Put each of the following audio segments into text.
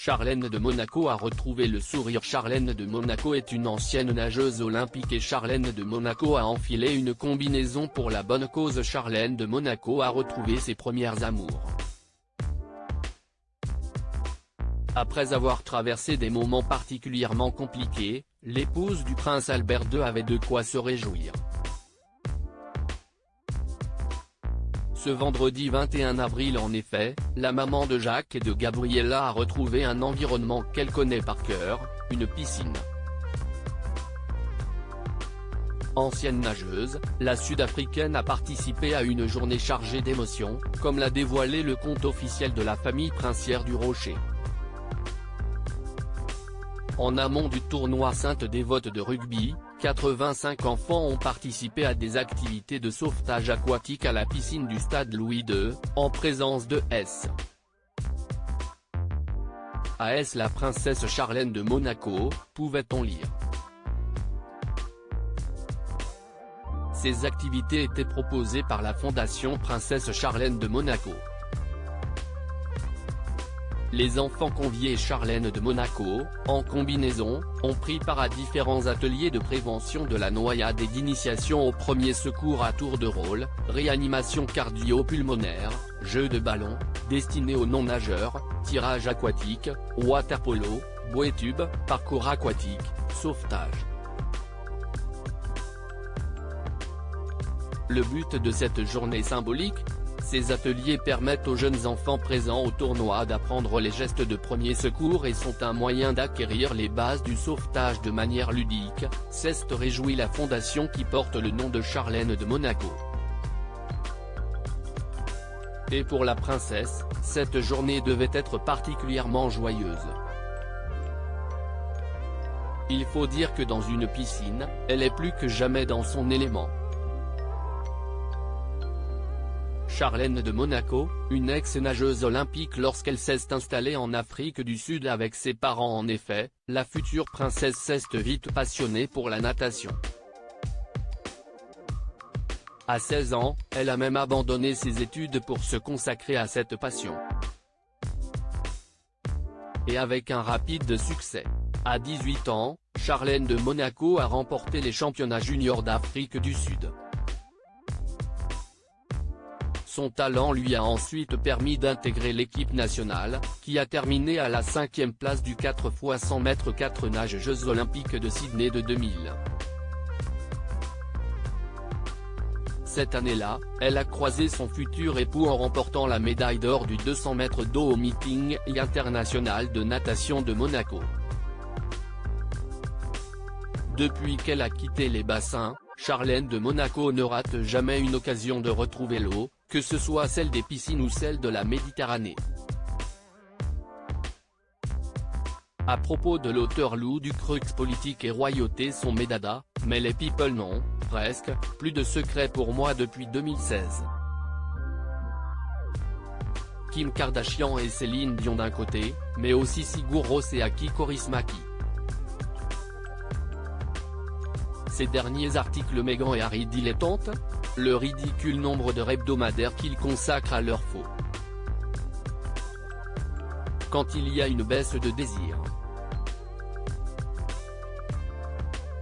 Charlène de Monaco a retrouvé le sourire. Charlène de Monaco est une ancienne nageuse olympique et Charlène de Monaco a enfilé une combinaison pour la bonne cause. Charlène de Monaco a retrouvé ses premières amours. Après avoir traversé des moments particulièrement compliqués, l'épouse du prince Albert II avait de quoi se réjouir. Ce vendredi 21 avril en effet, la maman de Jacques et de Gabriella a retrouvé un environnement qu'elle connaît par cœur, une piscine. Ancienne nageuse, la Sud-Africaine a participé à une journée chargée d'émotions, comme l'a dévoilé le compte officiel de la famille princière du Rocher. En amont du tournoi Sainte Dévote de rugby, 85 enfants ont participé à des activités de sauvetage aquatique à la piscine du stade Louis II, en présence de S. A.S. la princesse Charlène de Monaco, pouvait-on lire. Ces activités étaient proposées par la Fondation Princesse Charlène de Monaco. Les enfants conviés Charlène de Monaco, en combinaison, ont pris part à différents ateliers de prévention de la noyade et d'initiation aux premiers secours à tour de rôle, réanimation cardio-pulmonaire, jeux de ballon, destinés aux non-nageurs, tirage aquatique, waterpolo, bouée-tube, parcours aquatique, sauvetage. Le but de cette journée symbolique? Ces ateliers permettent aux jeunes enfants présents au tournoi d'apprendre les gestes de premier secours et sont un moyen d'acquérir les bases du sauvetage de manière ludique, s'est réjouit la fondation qui porte le nom de Charlène de Monaco. Et pour la princesse, cette journée devait être particulièrement joyeuse. Il faut dire que dans une piscine, elle est plus que jamais dans son élément. Charlène de Monaco, une ex-nageuse olympique lorsqu'elle s'est installée en Afrique du Sud avec ses parents. En effet, la future princesse s'est vite passionnée pour la natation. À 16 ans, elle a même abandonné ses études pour se consacrer à cette passion. Et avec un rapide succès. À 18 ans, Charlène de Monaco a remporté les championnats juniors d'Afrique du Sud. Son talent lui a ensuite permis d'intégrer l'équipe nationale, qui a terminé à la 5e place du 4x100 mètres 4 nage Jeux olympiques de Sydney de 2000. Cette année-là, elle a croisé son futur époux en remportant la médaille d'or du 200 mètres d'eau au meeting international de natation de Monaco. Depuis qu'elle a quitté les bassins, Charlène de Monaco ne rate jamais une occasion de retrouver l'eau, que ce soit celle des piscines ou celle de la Méditerranée. À propos de l'auteur Lou Ducreux, politique et royauté sont mes dadas, mais les people non, presque, plus de secret pour moi depuis 2016. Kim Kardashian et Céline Dion d'un côté, mais aussi Sigur Rós et Aki Kaurismäki. Ces derniers articles Meghan et Harry dilettantes, le ridicule nombre d'heures hebdomadaires qu'ils consacrent à leur faux. Quand il y a une baisse de désir.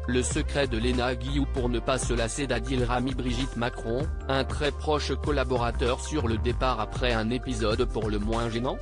Le secret de Léna Guillou pour ne pas se lasser d'Adil Rami. Brigitte Macron, un très proche collaborateur sur le départ après un épisode pour le moins gênant.